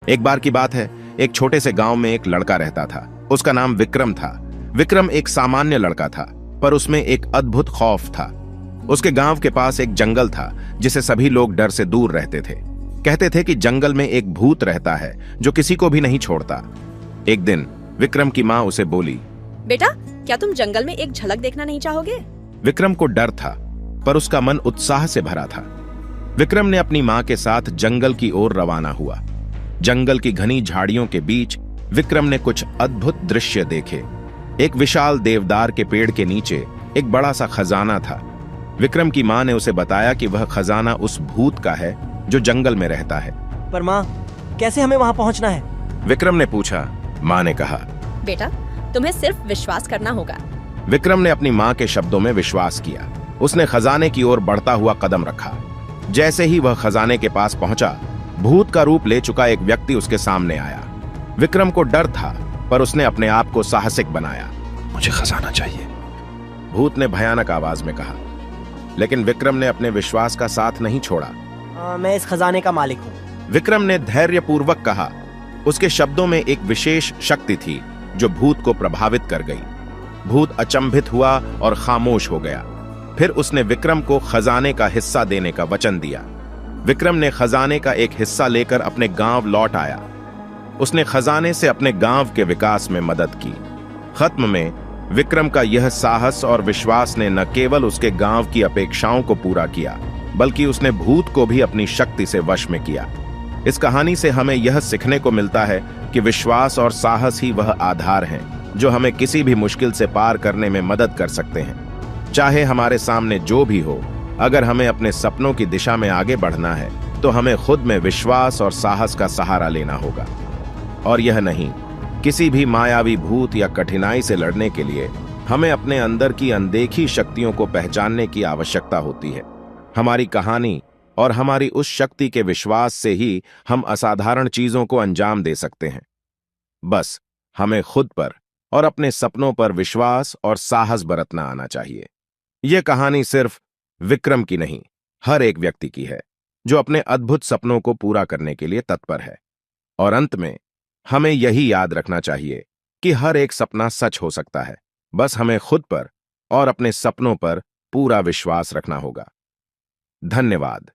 एक बार की बात है, एक छोटे से गांव में एक लड़का रहता था। उसका नाम विक्रम था। विक्रम एक सामान्य लड़का था, पर उसमें एक अद्भुत खौफ था। उसके गांव के पास एक जंगल था जिसे सभी लोग डर से दूर रहते थे। कहते थे कि जंगल में एक भूत रहता है जो किसी को भी नहीं छोड़ता। एक दिन विक्रम की माँ उसे बोली, बेटा, क्या तुम जंगल में एक झलक देखना नहीं चाहोगे? विक्रम को डर था, पर उसका मन उत्साह से भरा था। विक्रम ने अपनी मां के साथ जंगल की ओर रवाना हुआ। जंगल की घनी झाड़ियों के बीच विक्रम ने कुछ अद्भुत दृश्य देखे। एक विशाल देवदार के पेड़ के नीचे एक बड़ा सा खजाना था। विक्रम की मां ने उसे बताया कि वह खजाना उस भूत का है जो जंगल में रहता है। पर माँ, कैसे हमें वहाँ पहुँचना है? विक्रम ने पूछा। मां ने कहा, बेटा, तुम्हें सिर्फ विश्वास करना होगा। विक्रम ने अपनी मां के शब्दों में विश्वास किया। उसने खजाने की ओर बढ़ता हुआ कदम रखा। जैसे ही वह खजाने के पास पहुंचा, भूत का रूप ले चुका एक व्यक्ति उसके सामने आया। विक्रम को डर था, पर उसने अपने आप को साहसिक बनाया। मुझे खजाना चाहिए, भूत ने भयानक आवाज में कहा। लेकिन विक्रम ने अपने विश्वास का साथ नहीं छोड़ा। मैं इस खजाने का मालिक हूँ। विक्रम ने धैर्यपूर्वक कहा। उसके शब्दों में एक विशेष शक्ति थी जो भूत को प्रभावित कर गई। भूत अचंभित हुआ और खामोश हो गया। फिर उसने विक्रम को खजाने का हिस्सा देने का वचन दिया। विक्रम ने खजाने का एक हिस्सा लेकर अपने गांव लौट आया। उसने खजाने से अपने गांव के विकास में मदद की। खत्म में विक्रम का यह साहस और विश्वास ने न केवल उसके गांव की अपेक्षाओं को पूरा किया, बल्कि उसने भूत को भी अपनी शक्ति से वश में किया। इस कहानी से हमें यह सीखने को मिलता है कि विश्वास और साहस ही वह आधार हैं जो हमें किसी भी मुश्किल से पार करने में मदद कर सकते हैं। चाहे हमारे सामने जो भी हो, अगर हमें अपने सपनों की दिशा में आगे बढ़ना है तो हमें खुद में विश्वास और साहस का सहारा लेना होगा। और यह नहीं, किसी भी मायावी भूत या कठिनाई से लड़ने के लिए हमें अपने अंदर की अनदेखी शक्तियों को पहचानने की आवश्यकता होती है। हमारी कहानी और हमारी उस शक्ति के विश्वास से ही हम असाधारण चीजों को अंजाम दे सकते हैं। बस हमें खुद पर और अपने सपनों पर विश्वास और साहस बरतना आना चाहिए। यह कहानी सिर्फ विक्रम की नहीं, हर एक व्यक्ति की है जो अपने अद्भुत सपनों को पूरा करने के लिए तत्पर है। और अंत में हमें यही याद रखना चाहिए कि हर एक सपना सच हो सकता है। बस हमें खुद पर और अपने सपनों पर पूरा विश्वास रखना होगा। धन्यवाद।